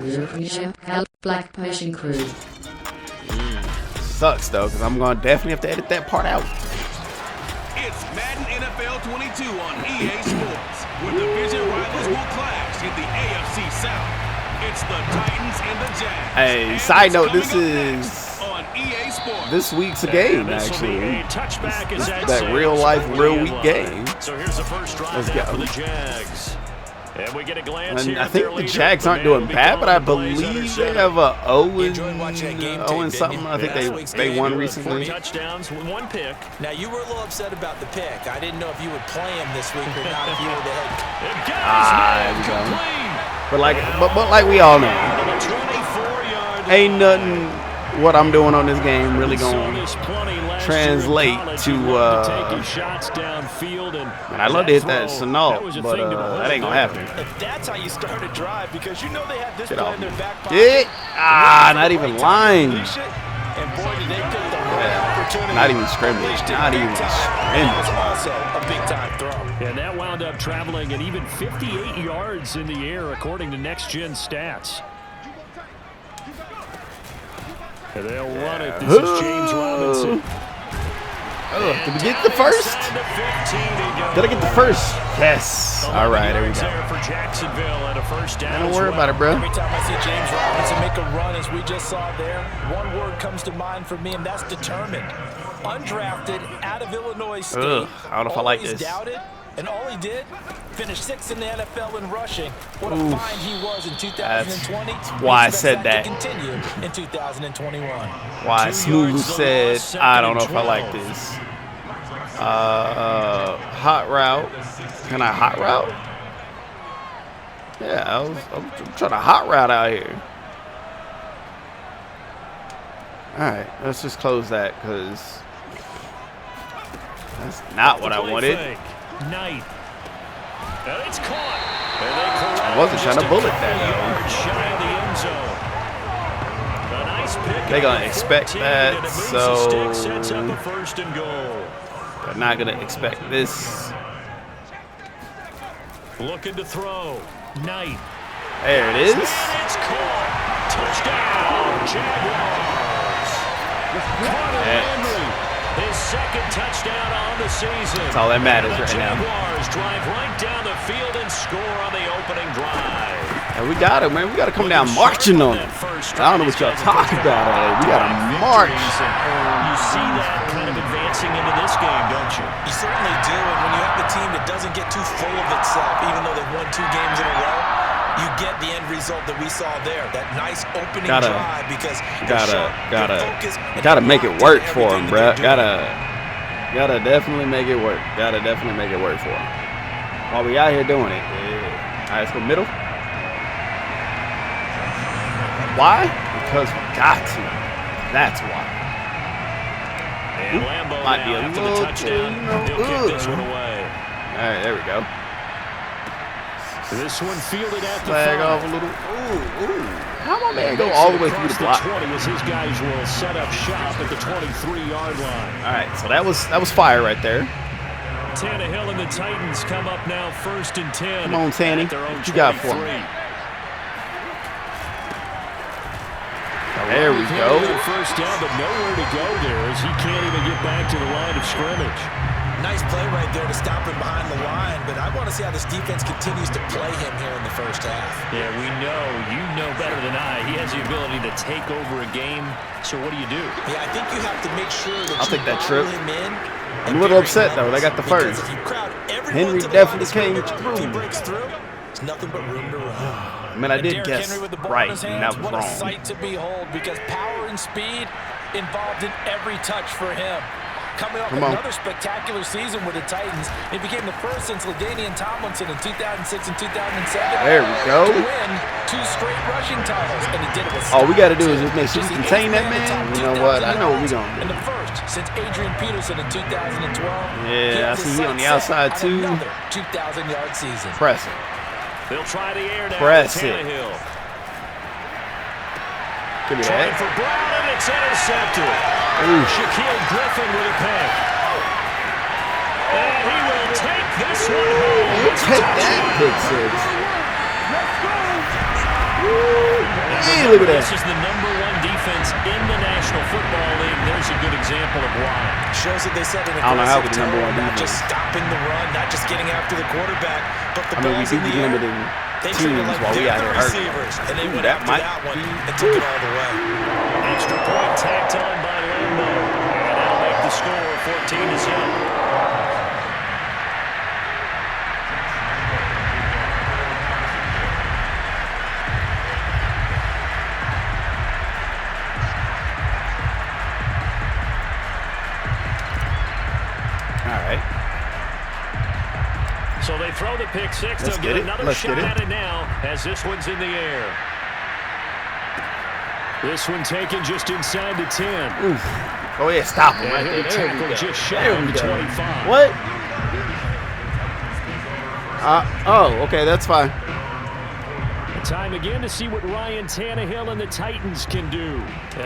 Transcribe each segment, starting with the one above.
We appreciate help, BlackPotionCrew. Sucks though, because I'm gonna definitely have to edit that part out. It's Madden NFL 22 on EA Sports, where division rivals will clash in the AFC South. It's the Titans and the Jags. Hey, side note, this is on EA Sports. This week's a game, actually. This is that real life, real week game. So here's the first drive. Let's go. For the Jags. And we get a glance And here I think the Jags aren't doing bad, but I believe they have a 0 and something. I think they won recently. 4 touchdowns, 1 pick. Now you were a little upset about the pick. I didn't know if you would play him this week or not if you were the head. There we go. But like we all know, ain't nothing what I'm doing on this game really gonna translate to and I love to hit that Sonal, but that ain't gonna happen. That's how you start a drive, because you know they have this play in their back pocket. Not even line. And boy, did they pick the right opportunity. Not even scrimmage. Not even That was scrimmage. also a big time throw. And that wound up traveling at even 58 yards in the air, according to Next Gen Stats. And they'll run it. This is James Robinson. Did we get the first? Did I get the first? Yes. All right, there we go. Don't worry about it, bro. Every time I see James Robinson make a run, as we just saw there, one word comes to mind for me, and that's determined. Undrafted, out of Illinois State. I don't know if I like this. Doubted, and all he did, finished 6th in the NFL in rushing. What a find he was in 2020. That's why I said that. Continue in 2021. Why Smooth said, I don't know if I like this. Hot route. Can I hot route? Yeah, I'm trying to hot route out here. All right, let's just close that, because that's not what I wanted. Knight. And it's caught. I wasn't trying to bullet that, though. They're going to expect that, so they're not going to expect this. Looking to throw. Knight. There it is. It's caught. Touchdown, Jaguars. His second touchdown on the season. That's all that matters right now. Jaguars drive right down the field and score on the opening drive. And we got it, man. We got to come down marching on it. I don't know what y'all talking about. We got to march. You see that kind of advancing into this game, don't you? You certainly do. And when you have a team that doesn't get too full of itself, even though they've won 2 games in a row, you get the end result that we saw there. That nice opening drive, because gotta make it work for him, bro. Gotta definitely make it work. Gotta definitely make it work for him. While we out here doing it. All right, let's go middle. Why? Because we got to. That's why. And Lambo might be a after little the touchdown. He'll kick this one away. All right, there we go. This one fielded at the flag off a little. How my man go all the way through the block? 20 as his guys will set up shop at the 23-yard line. All right, so that was fire right there. Tannehill and the Titans come up now 1st and 10. Come on, Tanny. What you got for me? There we go. First down, but nowhere to go there as he can't even get back to the line of scrimmage. Nice play right there to stop him behind the line, but I want to see how this defense continues to play him here in the first half. Yeah, we know. You know better than I. He has the ability to take over a game. So what do you do? Yeah, I think you have to make sure that I'll take that trip. him in. I'm a little upset, though. They got the first. Henry definitely came through. If he breaks through, it's nothing but room to run. I mean, I did guess right, and that was wrong. What a wrong. sight to behold, because power and speed involved in every touch for him. Coming off another spectacular season with the Titans, it became the first since LaDainian Tomlinson in 2006 and 2007. There we go. To win 2 straight rushing titles, and he did it with all we got to do is just make sure we contain that man. You know what? I know what we're going to do. And the first since Adrian Peterson in 2012. Yeah, I see he on the outside, too. 2,000-yard season. Press it. They'll try the air now. Press it. Give me that. For Brown, and it's intercepted. Shaquille Griffin with a pick. And he will take this one home. Take that, pick 6. Hey, look at that. This is the #1 defense in the National Football League. There's a good example of why. Shows that they set an I don't know how aggressive we're the tone, #1 not just defense. stopping the run, not just getting after the quarterback, but the I mean, we balls in beat the the air. limited They treat it teams like while we they're out the here hurt. receivers, and they went That after might that one be. and took it all the way. Extra point tacked on by Lambo. And that'll make the score 14-7. So they throw the pick six. They'll get another shot at it now as this one's in the air. This one taken just inside the 10. Oof. Oh, yeah, stop him right And there. he'll be tackled just shy of the 25. What? Oh, okay, that's fine. Time again to see what Ryan Tannehill and the Titans can do.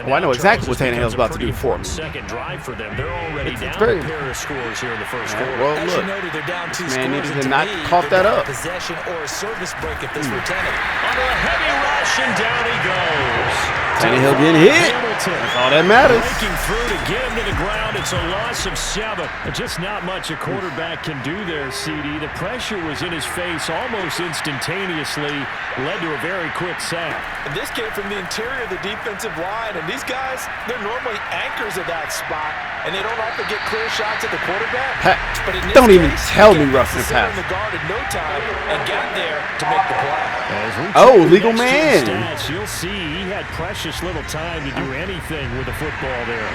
Oh, I know exactly what Tannehill's about to do for me. Second drive for them. They're already down very- a pair of scores here in the first quarter. Well, As look, you noted, they're down 2 man scores, needed and to to not me, cough they're that down up. a possession or a service break if this were Tannehill. Under a heavy rush, and down he goes. Tannehill getting hit. That's all that matters. Breaking through to get him to the ground. It's a loss of 7. Just not much a quarterback can do there, CD. The pressure was in his face almost instantaneously. Led to a very quick sack. And this came from the interior of the defensive line. And these guys, they're normally anchors of that spot. And they don't often get clear shots at the quarterback. But in this Don't even case, tell me he roughing the got pass. in the guard in no time and got there to make the play. Oh, legal man. Stats, you'll see he had precious little time to do anything with the football there.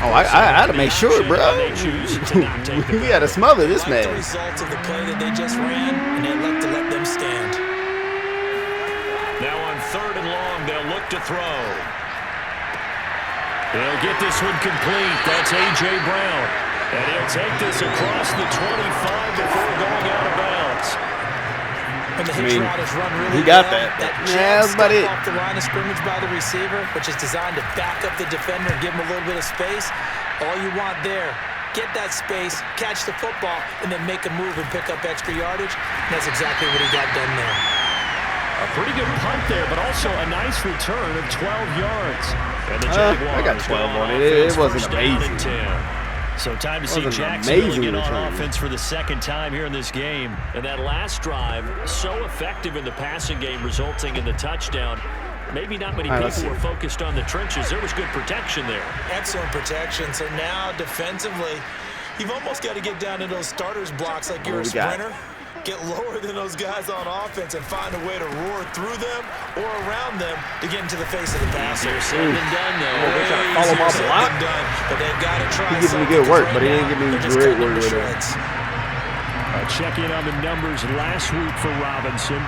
Oh, I had to make sure, bro. They choose to not take the We had to smother this Like the man. results of the play that they just ran, and they elect to let them stand. Now on 3rd and long, they'll look to throw. They'll get this one complete. That's A.J. Brown. And he'll take this across the 25 before going out of bounds. And the hitch route is run really he got well. that. That Yeah, that's about it. off the line of scrimmage by the receiver, which is designed to back up the defender and give him a little bit of space. All you want there, get that space, catch the football, and then make a move and pick up extra yardage. And that's exactly what he got done there. A pretty good punt there, but also a nice return of 12 yards. And the Jaguars I got 12 go on it. offense, It wasn't first down and amazing. 10. So time to see Wasn't an Jacksonville amazing get on return. offense for the second time here in this game. And that last drive, so effective in the passing game, resulting in the touchdown. Maybe not many people were focused on the trenches. There was good protection there. Excellent protection. So now, defensively, you've almost got to get down to those starters blocks like you're a sprinter. Get lower than those guys on offense and find a way to roar through them or around them to get into the face of the passer. Said and done, though. Follow him off a lot. But they've got to try. He gives me good work, but he didn't give me great work with it. Check in on the numbers last week for Robinson.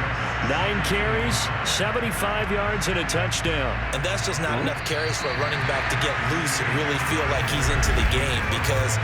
9 carries, 75 yards, and a touchdown. And that's just not enough carries for a running back to get loose and really feel like he's into the game, because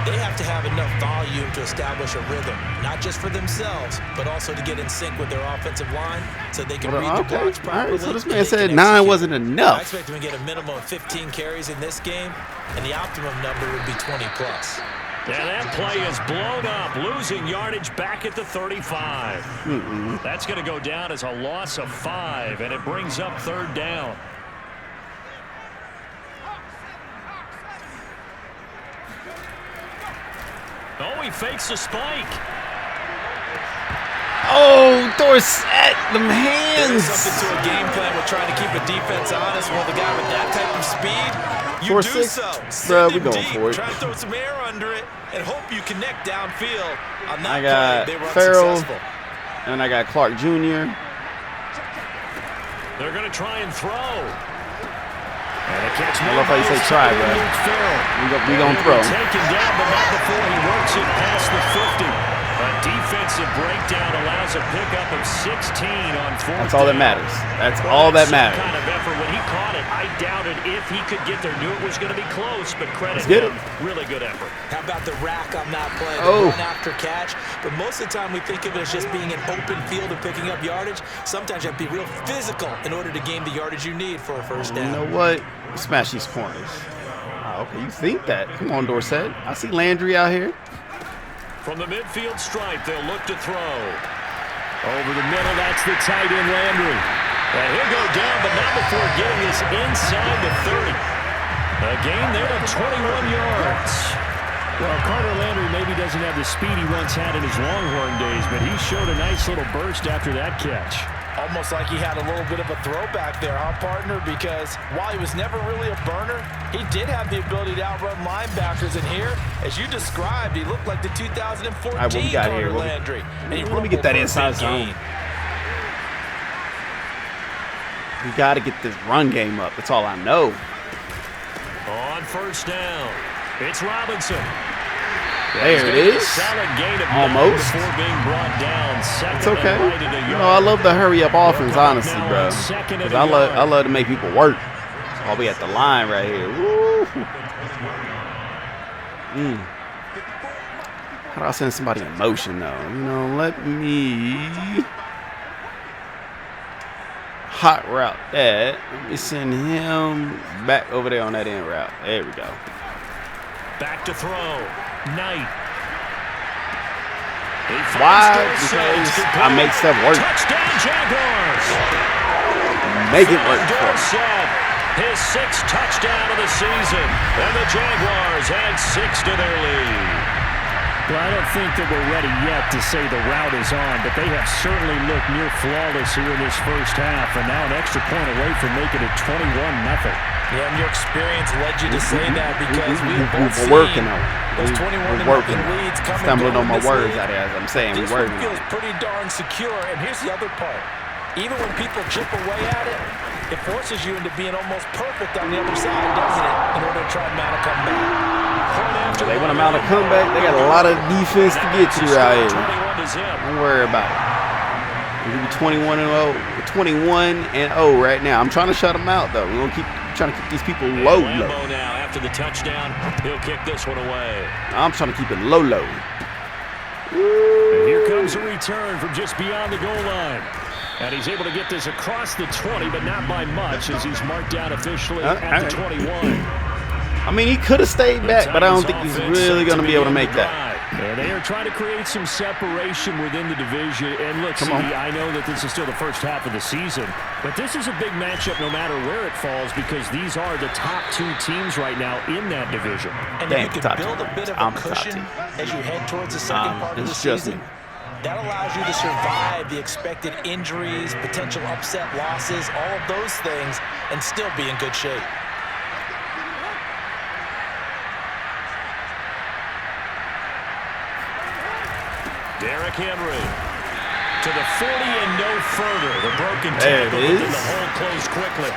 they have to have enough volume to establish a rhythm, not just for themselves, but also to get in sync with their offensive line so they can read the blocks properly. All right, so this man said 9 wasn't enough. I expect them to get a minimum of 15 carries in this game, and the optimum number would be 20 plus. And that play is blown up, losing yardage back at the 35. That's going to go down as a loss of 5, and it brings up 3rd down. Oh, he fakes a spike. Oh, Dorsett, them hands. There's something to a game plan with trying to keep a defense honest. Well, the guy with that type of speed, you do so. Bro, we Send him going deep, for it. Try to throw some air under it and hope you connect downfield. On that I got play, they were Farrell, unsuccessful. and I got Clark Jr. They're going to try and throw. And a catch. I love how you say try, bro. We gonna throw. Taken down, but not before he works it past the 50. A defensive breakdown allows a pickup of 16 on 4th. That's all that matters. That's all that matters. Kind of effort. When he caught it, I doubted if he could get there. Knew it was going to be close, but credit him. Really good effort. How about the rack on that play? The run after catch. But most of the time we think of it as just being an open field and picking up yardage. Sometimes you have to be real physical in order to gain the yardage you need for a first down. You know what? Smash these corners. Oh, okay, you think that. Come on, Dorsett. I see Landry out here. From the midfield stripe, they'll look to throw. Over the middle, that's the tight end, Landry. And he'll go down, but not before getting this inside the 30. A gain there of 21 yards. Well, Carter Landry maybe doesn't have the speed he once had in his Longhorn days, but he showed a nice little burst after that catch. Almost like he had a little bit of a throwback there, huh, partner? Because while he was never really a burner, he did have the ability to outrun linebackers. And here, as you described, he looked like the 2014 Carter Landry. Let me get that inside zone. We got to get this run game up. That's all I know. On first down, it's Robinson. There it is. Solid gain of almost. Before being brought down. It's okay. You know, I love the hurry up offense, honestly, bro. Because I love to make people work. So I'll be at the line right here. Woo. How do I send somebody in motion, though? You know, let me hot route that. Let me send him back over there on that end route. There we go. Back to throw. Knight. Why? Because I make stuff work. Touchdown, Jaguars. Make it work. His 6th touchdown of the season, and the Jaguars add 6 to their lead. Well, I don't think that we're ready yet to say the route is on, but they have certainly looked near flawless here in this first half, and now an extra point away from making it 21-0. Yeah, and your experience led you to say that because we're working on it. Those 21-0 leads coming. Stumbling on my words out there as I'm saying. This we're one working. Feels pretty darn secure, and here's the other part. Even when people chip away at it, it forces you into being almost perfect on the other side, doesn't it, in order to try and mount a comeback. They want to mount a comeback. They got a lot of defense to get through out here. Don't worry about it. We're going to be 21-0 right now. I'm trying to shut them out, though. We're going to keep trying to keep these people low. Now, after the touchdown, he'll kick this one away. I'm trying to keep it low. And here comes a return from just beyond the goal line. And he's able to get this across the 20, but not by much as he's marked down officially at the 21. I mean, he could have stayed back, but I don't think he's really going to be able to make that. And they are trying to create some separation within the division. And look, CD, I know that this is still the first half of the season, but this is a big matchup no matter where it falls because these are the top 2 teams right now in that division. And if you can build a bit of a cushion as you head towards the second part of the season, that allows you to survive the expected injuries, potential upset losses, all of those things, and still be in good shape. Derrick Henry to the 40 and no further. The broken tackle, but then the hole closed quickly.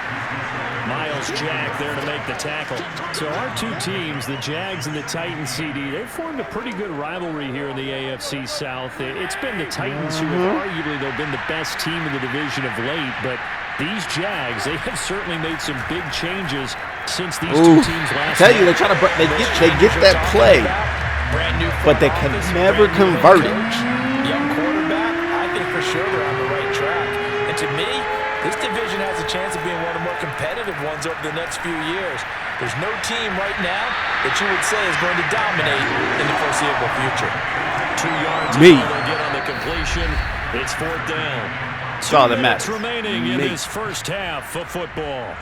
Miles Jack there to make the tackle. So our 2 teams, the Jags and the Titans, CD, they've formed a pretty good rivalry here in the AFC South. It's been the Titans who have arguably, though, been the best team in the division of late, but these Jags, they have certainly made some big changes since these 2 teams last I tell you, they try to they get that play. But they can never convert it. Young quarterback, I think for sure they're on the right track. And to me, this division has a chance of being one of the more competitive ones over the next few years. There's no team right now that you would say is going to dominate in the foreseeable future. 2 yards. Me. They'll get on the completion. It's 4th down. That's all that matters. Remaining in this first half of football.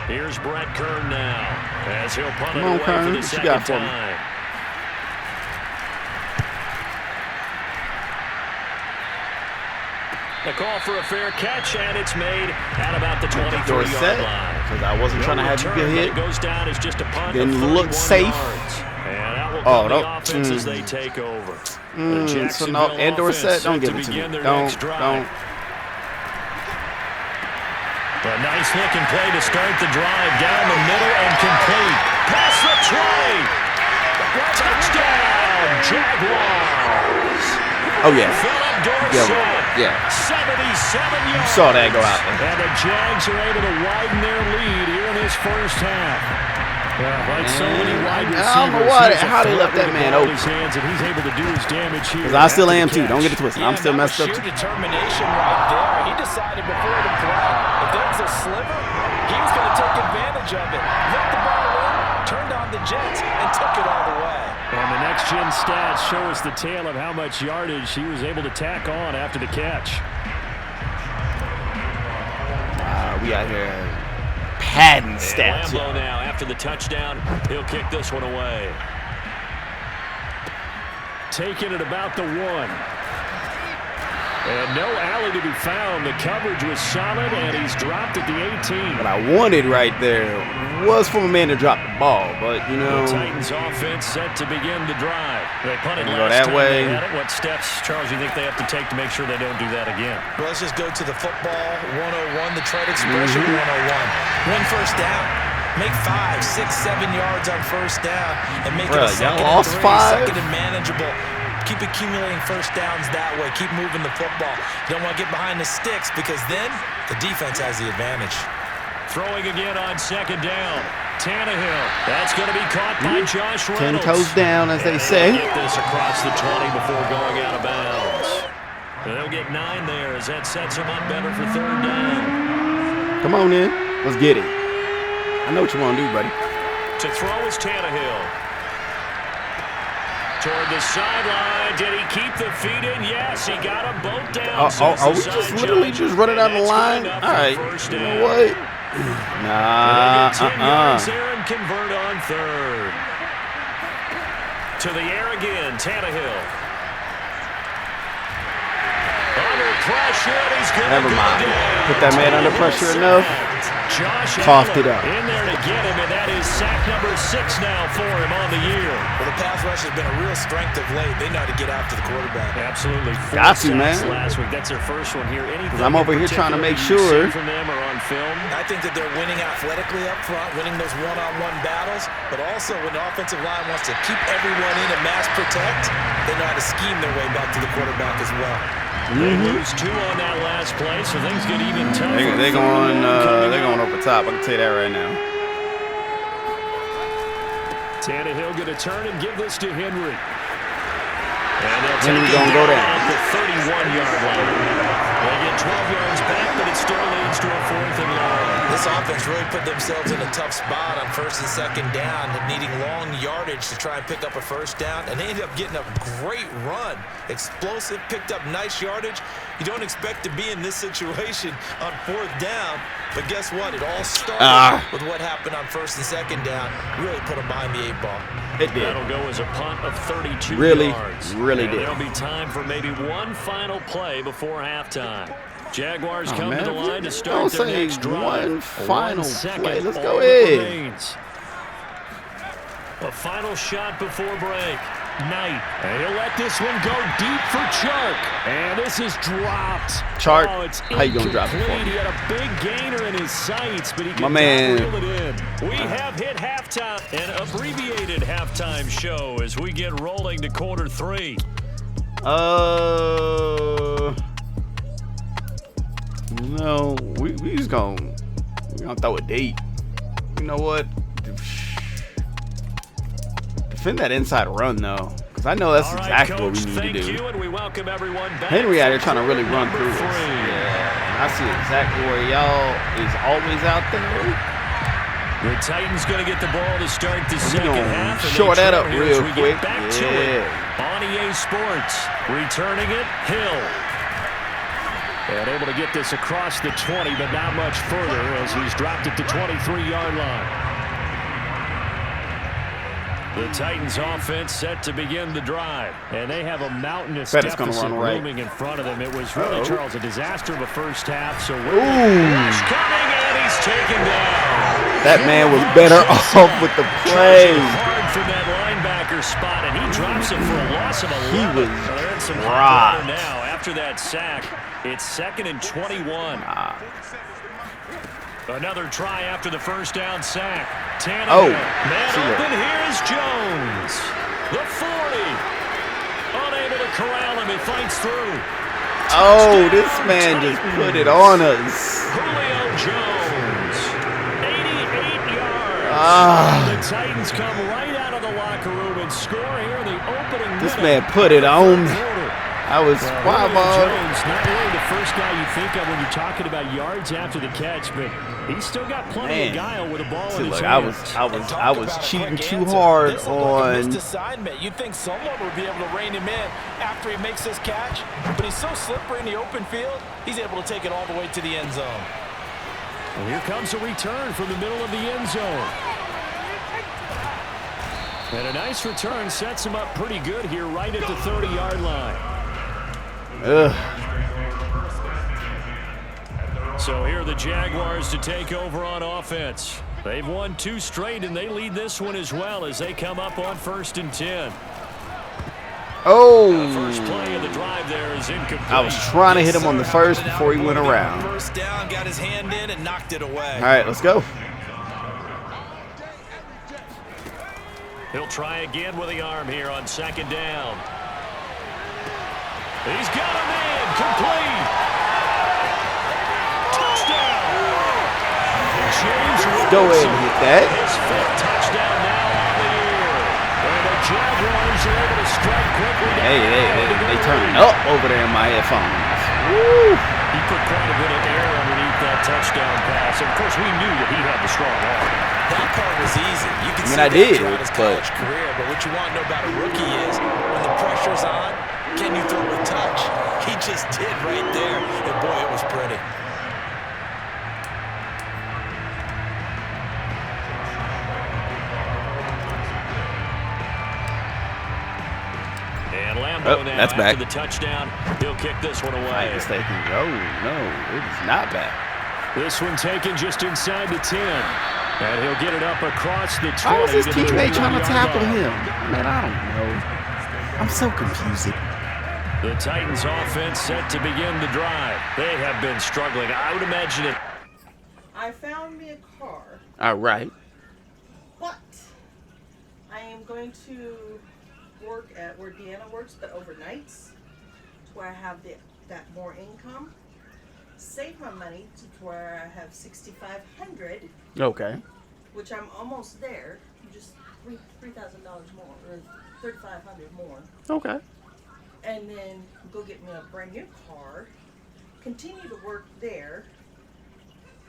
Here's Brett Kern now as he'll punt it away for the second time. The call for a fair catch, and it's made at about the 23-yard line. Because I wasn't trying to have you get hit. Goes down as just a punt. Didn't look safe. And that will come the offense as they take over. So no, and Dorsett, don't give it to me. Don't. A nice-looking play to start the drive down the middle and complete. Pass the 20. Touchdown, Jaguars. Oh, yeah. Philip Dorsett. Yeah. 77 yards. You saw that go out there. And the Jags are able to widen their lead here in this first half. Like so many wide receivers, I don't know how they left that man open. Because I still am too. Don't get it twisted. I'm still messed up too. Determination right there. He decided before the play, if there was a sliver, he was going to take advantage of it. Looked the ball in, turned on the Jets, and took it all the way. And the next-gen stats show us the tale of how much yardage he was able to tack on after the catch. be out here padding stats. Lambeau now after the touchdown, he'll kick this one away. Taking it about the 1. And no alley to be found. The coverage was solid, and he's dropped at the 18. What I wanted right there was for a man to drop the ball, but, you know. The Titans offense set to begin the drive. They punted Go last that time way. they had it. What steps, Charles, do you think they have to take to make sure they don't do that again? Well, let's just go to the football 101, the trade expression 101. Win first down. Make 5, 6, 7 yards on first down and make it a second and 3, second and manageable. Keep accumulating first downs that way. Keep moving the football. You don't want to get behind the sticks because then the defense has the advantage. Throwing again on second down. Tannehill. That's going to be caught by Josh Reynolds. 10 toes down, as they say. Get this across the 20 before going out of bounds. And they'll get 9 there as that sets them up better for third down. Come on in. Let's get it. I know what you want to do, buddy. To throw is Tannehill. Toward the sideline. Did he keep the feet in? Yes, he got them both down. Are we just literally just running down the line? All right. You know what? Nah. There and convert on third. To the air again. Tannehill. Under pressure. He's going Never mind. Put that man under pressure enough. Josh Coughed it up. In there to get him, and that is sack number 6 now for him on the year. Well, the pass rush has been a real strength of late. They know how to get after the quarterback. Absolutely. Got you, man. Last week, that's their first one here. Anything I'm over here trying to make sure. From them or on film? I think that they're winning athletically up front, winning those one-on-one battles, but also when the offensive line wants to keep everyone in and mass protect, they know how to scheme their way back to the quarterback as well. They lose 2 on that last play, so things get even tougher. They're going over top. I can tell you that right now. Tannehill going to turn and give this to Henry. And Henry going to go down at the 31-yard line. They get 12 yards back, but it still leads to a 4th and long. This offense really put themselves in a tough spot on first and second down, needing long yardage to try and pick up a first down, and they ended up getting a great run. Explosive, picked up nice yardage. You don't expect to be in this situation on 4th down, but guess what? It all started with what happened on first and second down. Really put them behind the 8 ball. It did. That'll go as a punt of 32 yards. Really did. There'll be time for maybe one final play before halftime. Jaguars come to the line to start their next drive. One final play. Let's go ahead. A final shot before break. Knight. And he'll let this one go deep for Chark. And this is dropped. Chark, it's how you gonna drop it for me? He had a big gainer in his sights, but he My man. reel it in. We have hit halftime, an abbreviated halftime show as we get rolling to quarter 3. No, we just gonna throw a date. You know what? Defend that inside run though, because I know that's exactly what we need to do. Henry out here trying to really run through us. Yeah, I see exactly where y'all is always out there. The Titans going to get the ball to start the second half. And short that up real quick. Back to it. On EA Sports, returning it, Hill. And able to get this across the 20, but not much further as he's dropped it to 23-yard line. The Titans offense set to begin the drive, and they have a mountainous deficit looming in front of them. It was really, Charles, a disaster of a first half. So rush coming, and he's taken down. That man was better off with the play. Hard from that linebacker spot, and he drops him for a loss of 11. He was rocked. Now after that sack, it's 2nd and 21. Another try after the first down sack. Tannehill. Man open, here's Jones. The 40. Unable to corral him. He fights through. Oh, this man just put it on us. Julio Jones. 88 yards. The Titans come right out of the locker room and score here in the opening minute. This man put it on. I was Jones, not really the first guy you think of when you're talking about yards after the catch, but he's still got plenty of guile with the ball in his hands. I was cheating too hard on. Assignment. You'd think someone would be able to rein him in after he makes this catch, but he's so slippery in the open field, he's able to take it all the way to the end zone. And here comes a return from the middle of the end zone. And a nice return sets him up pretty good here right at the 30-yard line. Ugh. So here are the Jaguars to take over on offense. They've won 2 straight, and they lead this one as well as they come up on 1st and 10. Oh. The first play of the drive there is incomplete. I was trying to hit him on the first before he went around. First down, got his hand in and knocked it away. All right, let's go. He'll try again with the arm here on 2nd down. He's got him in. Complete. Touchdown. James Let's go ahead and hit that. His 5th touchdown now on the year. And the Jaguars are able to strike quickly. They turning up over there in my headphones. Woo. He put quite a bit of air underneath that touchdown pass. And of course, we knew that he had the strong arm. That part was easy. You can see I that did, throughout his college career. But what you want to know about a rookie is when the pressure's on, can you throw a touch? He just did right there. And boy, it was pretty. And Lambeau now that's back. after the touchdown. He'll kick this one away. Oh, no, it is not back. This one taken just inside the 10. And he'll get it up across the 20. How is his to the teammate trying to 21-yard tackle line. him? Man, I don't know. I'm so confused. The Titans offense set to begin the drive. They have been struggling. I would imagine it. I found me a car, All right. but I am going to work at where Deanna works, but overnights, to where I have that more income. Save my money to where I have $6,500, Okay. which I'm almost there. Just $3,000 more, or $3,500 more, Okay. and then go get me a brand new car. Continue to work there,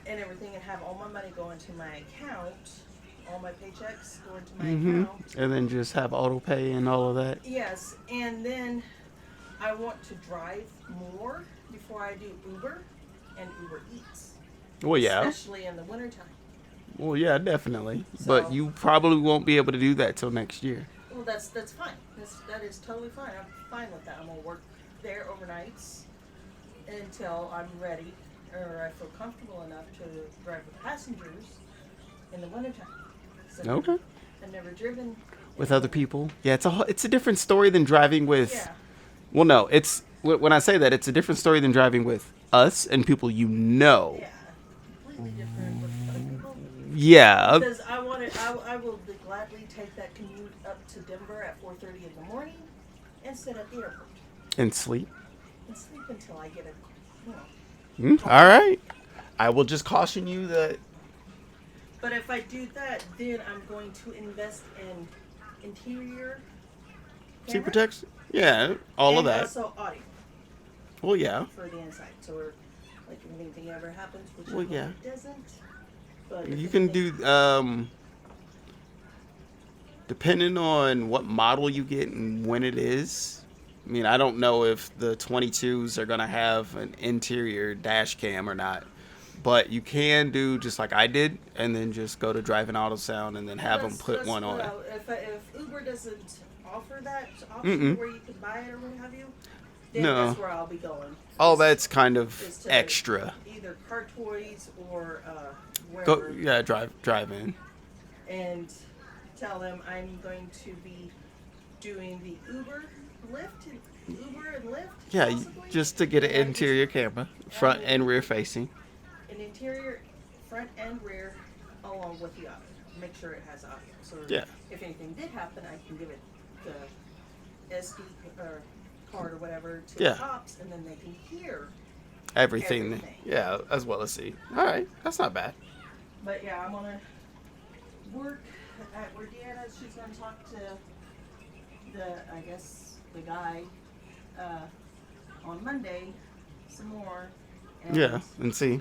and everything, and have all my money go into my account. All my paychecks go into my account. And then just have auto pay and all of that. Yes, and then I want to drive more before I do Uber and Uber Eats. Well, yeah. Especially in the wintertime. Well, yeah, definitely. So- But you probably won't be able to do that till next year. Well, that's fine. That is totally fine. I'm fine with that. I'm gonna work there overnights until I'm ready, or I feel comfortable enough to drive with passengers in the wintertime. So Okay. I've never driven With other people. Yeah, it's a different story than driving with. Yeah. Well, no, it's when I say that, it's a different story than driving with us and people you know. Yeah. Completely different with other people. Yeah. Because I will gladly take that commute up to Denver at 4:30 in the morning and sit at the airport And sleep. and sleep until I get a, All right. I will just caution you that. But if I do that, then I'm going to invest in interior Seat camera protection? Yeah, all of and that. also audio Well, yeah. for the inside. So, like, if anything ever happens, which Well, I hope yeah. it doesn't. But if You can anything- do, depending on what model you get and when it is. I mean, I don't know if the 22s are going to have an interior dash cam or not. But you can do just like I did, and then just go to Drive and Auto Sound and then have them That's- put that's one on. what if Uber doesn't offer that option where you can buy it or what have you, then No. that's where I'll be going. All that's kind of Is to extra. Either Car Toys or Go, wherever, yeah, drive in. and tell them I'm going to be doing the Uber and Lyft. Yeah, possibly. just to get an And I just- interior camera, front and rear facing. An interior, front and rear, along with the audio. Make sure it has audio. So Yeah. if anything did happen, I can give it the SD or card or whatever to Yeah. the cops, and then they can hear. Everything. Everything. Yeah, as well as see. All right, that's not bad. But yeah, I'm gonna work at where Deanna. She's gonna talk to the guy on Monday some more. And Yeah, and see.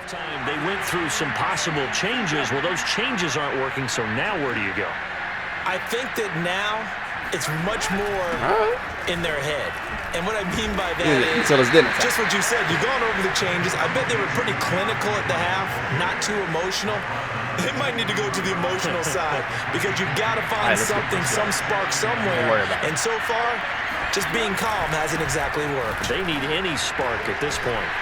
Time they went through some possible changes. Well, those changes aren't working, so now where do you go? I think that now it's much more in their head. And what I mean by that is just what you said. You've gone over the changes. I bet they were pretty clinical at the half, not too emotional. They might need to go to the emotional side because you've got to find something, some spark somewhere. And so far, just being calm hasn't exactly worked. They need any spark at this point.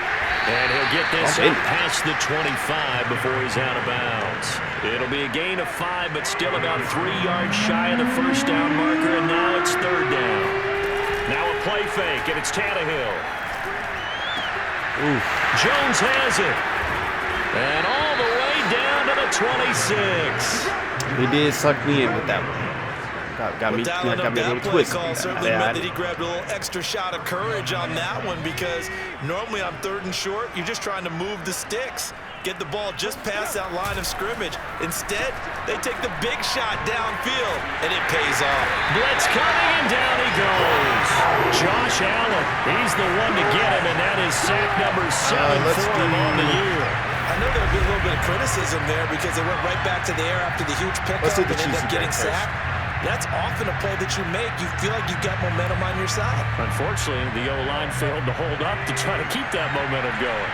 And he'll get this up past the 25 before he's out of bounds. It'll be a gain of 5, but still about 3 yards shy of the first down marker, and now it's 3rd down. Now a play fake, and it's Tannehill. Jones has it. And all the way down to the 26. He did suck me in with that one. Got me a little twisted. Certainly meant that he grabbed a little extra shot of courage on that one because normally on 3rd and short, you're just trying to move the sticks. Get the ball just past that line of scrimmage. Instead, they take the big shot downfield, and it pays off. Blitz coming, and down he goes. Josh Allen, he's the one to get him, and that is sack number 7 for him on the year. I know there'll be a little bit of criticism there because they went right back to the air after the huge pickup and ended up getting sacked. That's often a play that you make. You feel like you've got momentum on your side. Unfortunately, the O-line failed to hold up to try to keep that momentum going.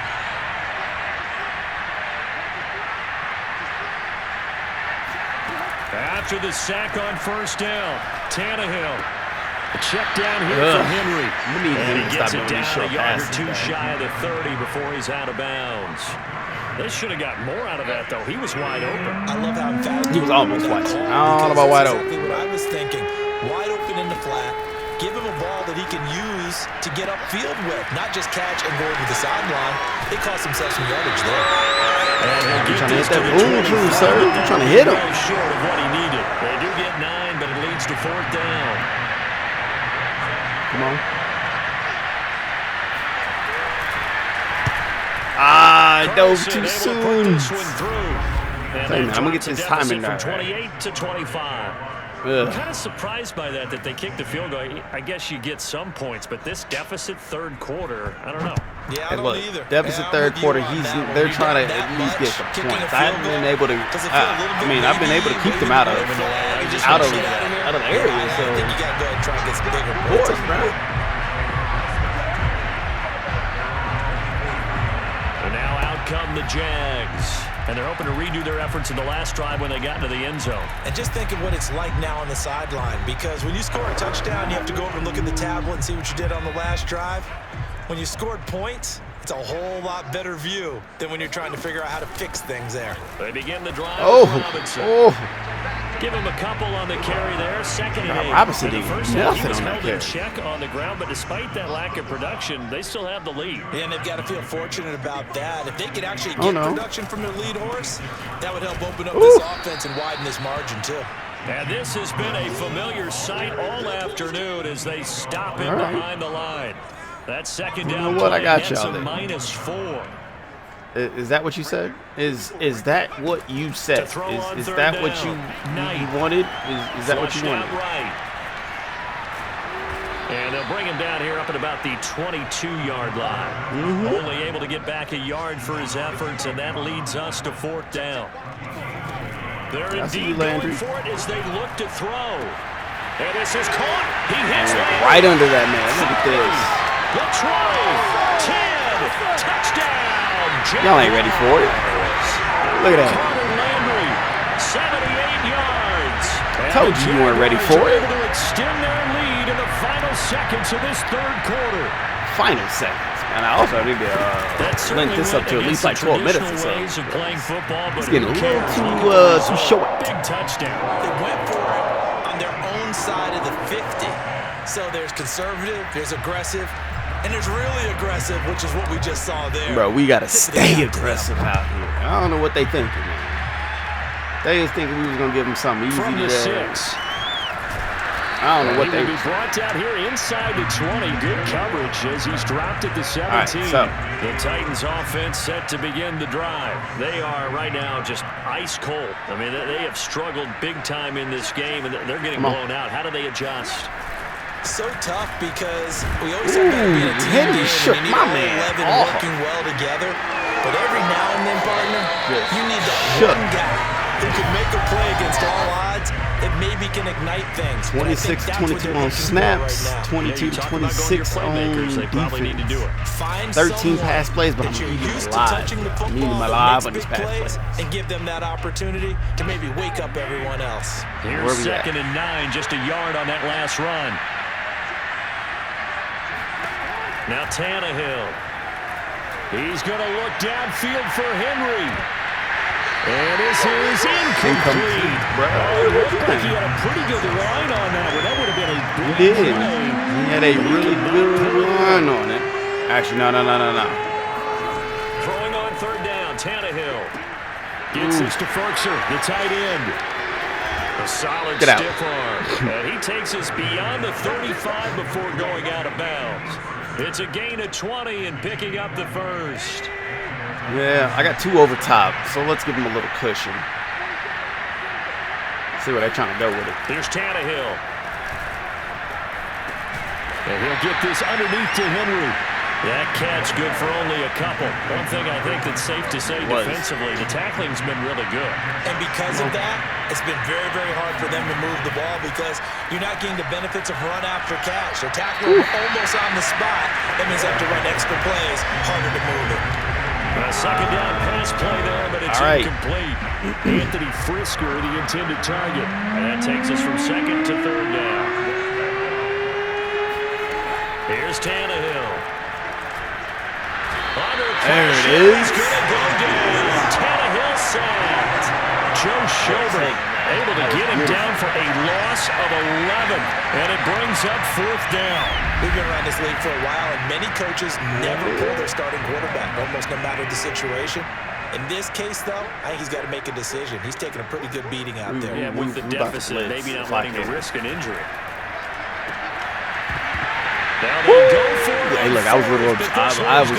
After the sack on 1st down, Tannehill. A check down here from Henry. And he gets it down a yard or 2 shy of the 30 before he's out of bounds. They should have got more out of that, though. He was wide open. I love how emphatic he was almost wide open. I don't know about wide open. Exactly what I was thinking. Wide open in the flat. Give him a ball that he can use to get upfield with, not just catch and go over the sideline. They cost themselves some yardage there. And you're trying to hit that boom true, sir. You're trying to hit him. Short of what he needed. They do get 9, but it leads to 4th down. Come on. I dove too soon. Hey, man, I'm going to get this timing down. From 28 to 25. I'm kind of surprised by that they kicked the field goal. I guess you get some points, but this deficit 3rd quarter, I don't know. Yeah, I don't either. Deficit 3rd quarter, they're trying to at least get some points. I haven't been able to, I've been able to keep them out of the area. So, I think you got to go ahead and try and get some bigger points. Of course, bro. And now out come the Jags. And they're hoping to redo their efforts in the last drive when they got into the end zone. And just think of what it's like now on the sideline, because when you score a touchdown, you have to go over and look at the tablet and see what you did on the last drive. When you scored points, it's a whole lot better view than when you're trying to figure out how to fix things there. They begin the drive. Oh. Give him a couple on the carry there. 2nd and 8. Robinson did nothing he was on that held carry. in check on the ground, but despite that lack of production, they still have the lead. Yeah, and they've got to feel fortunate about that. If they could actually get production from their lead horse, that would help open up this offense and widen this margin too. And this has been a familiar sight all afternoon as they stop him behind the line. That 2nd down. You know what? I got y'all there. there. -4. Is that what you said? Is that what you said? Is that what you wanted? Is that what you wanted? Right. And they'll bring him down here up at about the 22-yard line. Only able to get back a yard for his efforts, and that leads us to 4th down. They're indeed going for it as they look to throw. And this is caught. He hits right under that man. Look at this. The try. 10. Touchdown. Y'all ain't ready for it. Look at that. Landry, 78 yards. Told you weren't ready for it. Able to extend their lead in the final seconds of this 3rd quarter. Final seconds. And I also need to link this up to at least like 12 minutes or so. Ways of playing football, but it's getting a little too short. Big touchdown. They went for it on their own side of the 50. So there's conservative, there's aggressive, and there's really aggressive, which is what we just saw there. Bro, we got to stay aggressive out here. I don't know what they thinking, man. They was thinking we was going to give them something easy From the today. 6. I don't know what they... He will be brought out here inside the 20. Good coverage as he's dropped at the 17. All right, so. The Titans offense set to begin the drive. They are right now just ice cold. I mean, they have struggled big time in this game, and they're getting blown out. How do they adjust? So tough because we always have to be a team Henry game shook and you my need man. all 11 working well together. But every now and then, partner, you need that one guy who can make a play against all odds, it maybe can ignite things. 26-22 on snaps, 22-26 on defense. 13 pass plays, but I'm needing him alive. I'm needing him alive on these pass plays. And give them that opportunity to maybe wake up everyone else. Here's 2nd and 9, just a yard on that last run. Now Tannehill. He's going to look downfield for Henry. And this is incomplete. It looked like he had a pretty good line on that one. That would have been a big play. He had a really good line on it. Actually, no. Throwing on 3rd down, Tannehill. Gets this to Ferkser, the tight end. A solid stiff arm. And he takes us beyond the 35 before going out of bounds. It's a gain of 20 and picking up the first. Yeah, I got 2 over top, so let's give him a little cushion. See where they're trying to go with it. Here's Tannehill. And he'll get this underneath to Henry. That catch good for only a couple. One thing I think that's safe to say defensively, the tackling's been really good. And because of that, it's been very, very hard for them to move the ball because you're not getting the benefits of run after catch. They're tackling almost on the spot. That means they have to run extra plays, harder to move it. A 2nd down pass play there, but it's incomplete. Anthony Frisker, the intended target. And that takes us from 2nd to 3rd down. Here's Tannehill. There it is. He's going to go down. Tannehill sacked. Joe Schobert able to get him down for a loss of 11. And it brings up 4th down. We've been around this league for a while, and many coaches never pull their starting quarterback, almost no matter the situation. In this case, though, I think he's got to make a decision. He's taking a pretty good beating out there. Yeah, with the deficit, maybe not wanting to risk an injury. Now they go for it. Hey, look, I was little. I was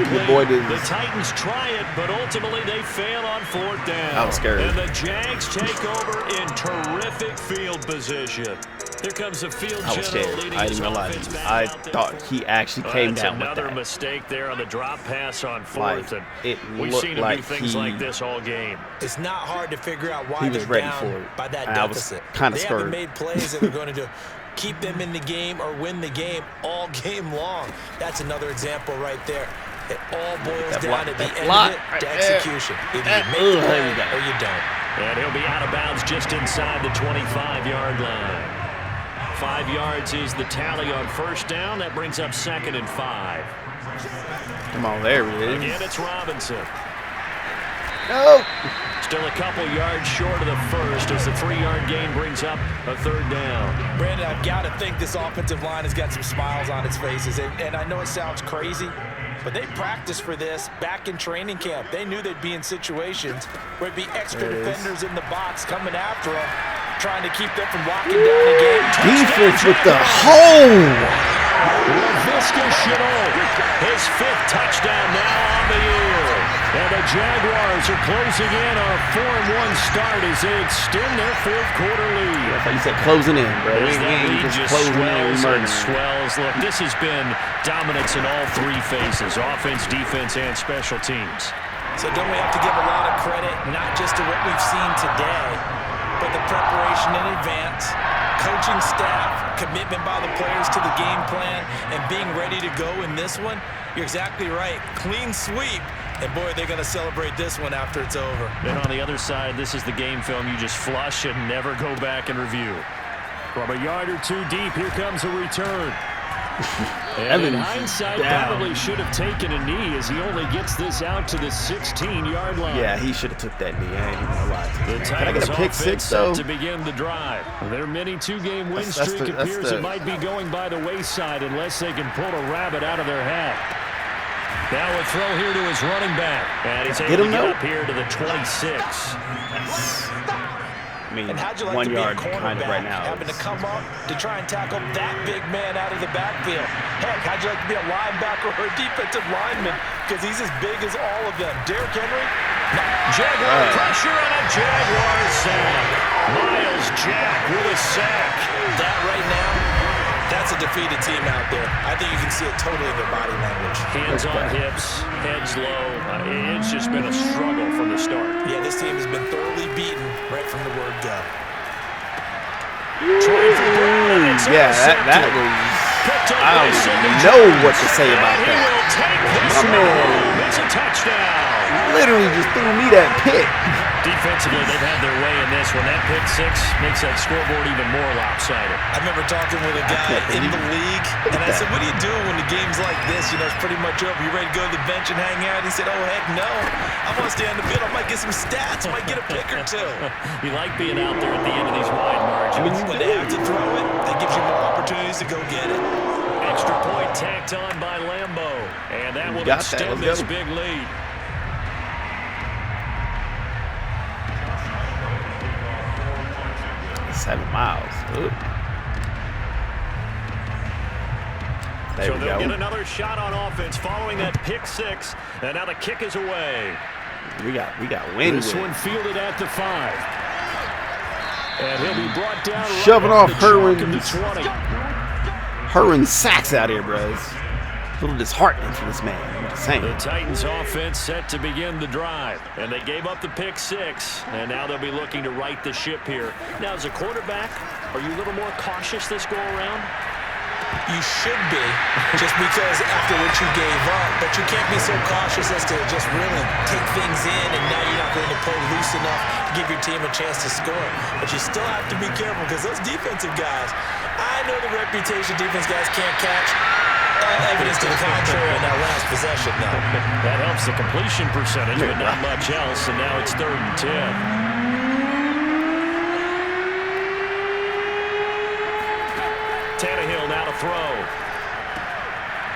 the boy did. The Titans try it, but ultimately they fail on 4th down. I was scared. And the Jags take over in terrific field position. Here comes the field general leading his offense back. I thought he actually came down with that. Another mistake there on the drop pass on 4th. Like, and we've seen him do things like this all game. It's not hard to figure out why he was they're ready down for it. by that I was deficit. kind of they scared. haven't made plays that are going to keep them in the game or win the game all game long. That's another example right there. It all boils down at the end of it to execution. Either you make the play or you don't. And he'll be out of bounds just inside the 25-yard line. 5 yards is the tally on 1st down. That brings up 2nd and 5. Come on, there it is. Again, it's Robinson. No. Still a couple yards short of the first as the 3-yard gain brings up a 3rd down. Brandon, I've got to think this offensive line has got some smiles on its faces. And I know it sounds crazy, but they practiced for this back in training camp. They knew they'd be in situations where it'd be extra defenders in the box coming after them, trying to keep them from locking down the game. Defense with the hole. Laviska Shenault, his 5th touchdown now on the year. And the Jaguars are closing in on a 4-1 start as they extend their 4th quarter lead. That's how you said closing in, bro. As that lead just swells and murdering. swells. Look, this has been dominance in all 3 phases, offense, defense, and special teams. So don't we have to give a lot of credit, not just to what we've seen today, but the preparation in advance, coaching staff, commitment by the players to the game plan, and being ready to go in this one? You're exactly right. Clean sweep. And, boy, they're going to celebrate this one after it's over. Then on the other side, this is the game film you just flush and never go back and review. From a yard or 2 deep, here comes a return. And in hindsight, probably should have taken a knee as he only gets this out to the 16-yard line. Yeah, he should have took that knee. I ain't gonna lie. Can I get a pick 6 though? To begin the drive. Their mini 2-game win streak appears it might be going by the wayside unless they can pull a rabbit out of their hat. Now a throw here to his running back. And he's able to get up here to the 26. I mean, and how'd you like 1 to be yard a cornerback, behind it right now. having to come up to try and tackle that big man out of the backfield? Heck, how'd you like to be a linebacker or a defensive lineman? Because he's as big as all of them. Derrick Henry? No. Jaguar pressure on a Jaguar sack. Miles Jack with a sack. That right now, that's That's a defeated team out there. I think you can see it totally in their body language. Hands on hips, heads low. It's just been a struggle from the start. Yeah, this team has been thoroughly beaten right from the word go. Yeah, that was... I don't even know what to say about that. My man, it's a touchdown. Literally just threw me that pick. Defensively, they've had their way in this one. That pick six makes that scoreboard even more lopsided. I remember talking with a guy in the league, and I said, what do you do when the game's like this? You know, it's pretty much over. You ready to go to the bench and hang out? He said, oh, heck no. I want to stay on the field. I might get some stats. I might get a pick or two. You like being out there at the end of these wide margins. When they have to throw it, that gives you more opportunities to go get it. Extra point tacked on by Lambeau. And that will extend this big lead. $7 miles. Ooh. So they'll get another shot on offense following that pick six. And now the kick is away. We got wind. This one fielded at the 5. And he'll be brought down. Shoving off Herwin sacks out here, bros. A little disheartening for this man. I'm just saying. The Titans offense set to begin the drive. And they gave up the pick six. And now they'll be looking to right the ship here. Now, as a quarterback, are you a little more cautious this go around? You should be, just because after what you gave up, but you can't be so cautious as to just really take things in, and now you're not going to play loose enough to give your team a chance to score. But you still have to be careful, because those defensive guys, I know the reputation defense guys can't catch. Evidence to the contrary on that last possession, though. That helps the completion percentage, but not much else, and now it's 3rd and 10. Tannehill now to throw.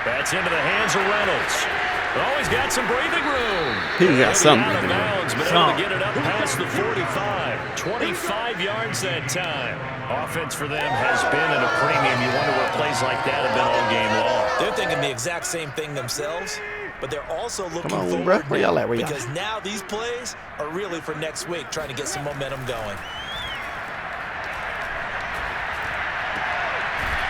That's into the hands of Reynolds. Always got some breathing room. He's got something. Out of bounds, but able to get it up past the 45. 25 yards that time. Offense for them has been at a premium. You wonder what plays like that have been all game long. They're thinking the exact same thing themselves, but they're also looking forward. Bro. Where y'all at? Because now these plays are really for next week, trying to get some momentum going.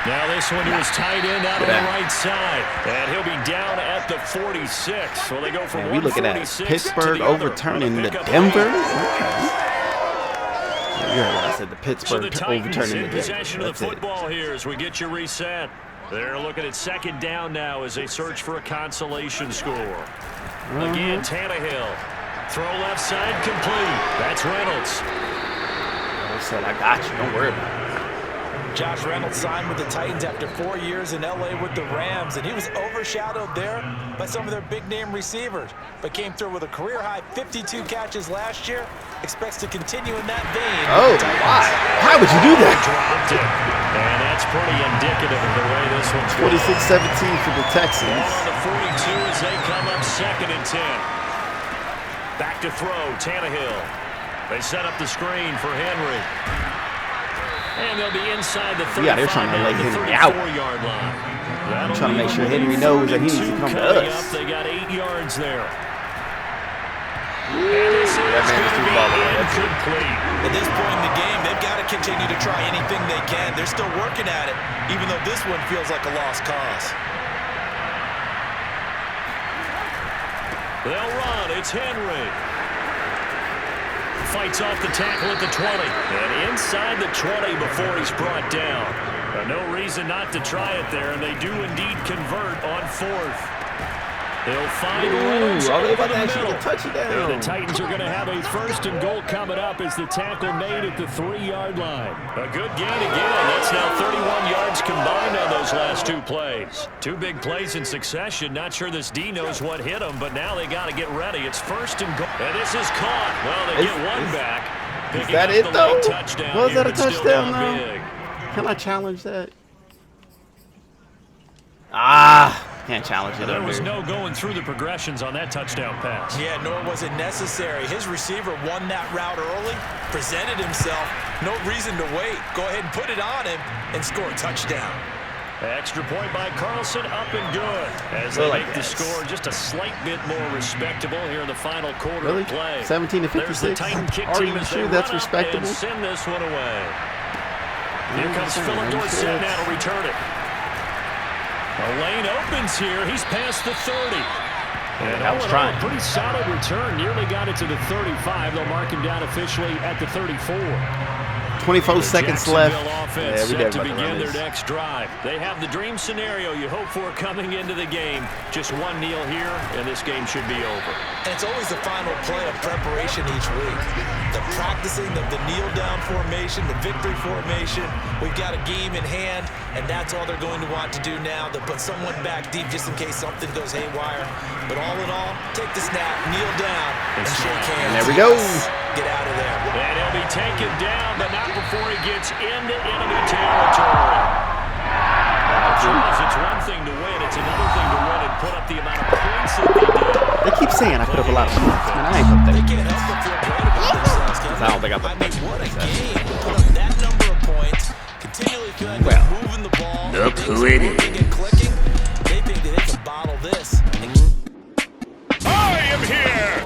Now this one to his tight end out on the right side. And he'll be down at the 46. So they go from 146 we looking at Pittsburgh overturning the Denver. You heard what I said, the Pittsburgh overturning the Denver. Possession of the football here as we get you reset. They're looking at 2nd down now as they search for a consolation score. Again, Tannehill. Throw left side complete. That's Reynolds. I said, I got you. Don't worry about it. Josh Reynolds signed with the Titans after 4 years in L.A. with the Rams, and he was overshadowed there by some of their big-name receivers, but came through with a career-high 52 catches last year. Expects to continue in that vein. Oh, why? Why would you do that? Dropped it. And that's pretty indicative of the way this one's going. 26-17 for the Texans. On the 42 as they come up 2nd and 10. Back to throw, Tannehill. They set up the screen for Henry. And they'll be inside the 35. Yeah, they're trying to lay Henry out. Line. I'm trying to make sure Henry knows that he needs to come to us. They got 8 yards there. And this is going to be incomplete. At this point in the game, they've got to continue to try anything they can. They're still working at it, even though this one feels like a lost cause. They'll run. It's Henry. Fights off the tackle at the 20. And inside the 20 before he's brought down. No reason not to try it there, and they do indeed convert on 4th. They'll find Reynolds over the middle. And the Titans are going to have a 1st and goal coming up as the tackle made at the 3-yard line. A good gain again. That's now 31 yards combined on those last 2 plays. 2 big plays in succession. Not sure this D knows what hit them, but now they got to get ready. It's 1st and goal. And this is caught. Well, they get one back. Is that it, though? Was that a touchdown, though? Can I challenge that? Can't challenge it. There was no going through the progressions on that touchdown pass. Yeah, nor was it necessary. His receiver won that route early, presented himself. No reason to wait. Go ahead and put it on him and score a touchdown. Extra point by Carlson, up and good. As they make the score just a slight bit more respectable here in the final quarter of play. 17-56. Are you sure that's respectable? Send this one away. Here comes Philip Dorsett now to return it. The lane opens here. He's past the 30. And that was trying. Pretty solid return. Nearly got it to the 35. They'll mark him down officially at the 34. 24 seconds left. Yeah, we to begin their next drive. They have the dream scenario you hope for coming into the game. Just one kneel here, and this game should be over. And it's always the final play of preparation each week. The practicing of the kneel-down formation, the victory formation. We've got a game in hand, and that's all they're going to want to do now. They'll put someone back deep just in case something goes haywire. But all in all, take the snap, kneel down, and shake hands. And there we go. Get out of there. And he'll be taken down, but not before he gets into enemy territory. Charles, it's one thing to win. It's another thing to win and put up the amount of points that they did. They keep saying I put up a lot of points. Man, I ain't put that. They can't help but feel great about themselves, can I don't think I put mean, what a game to put up that number of points, continually feeling like they're moving the ball, look who it is. And clicking. They think that they can bottle this. I am here!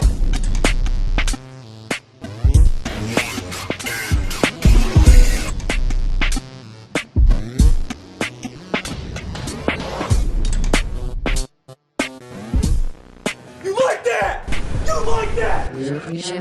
Revision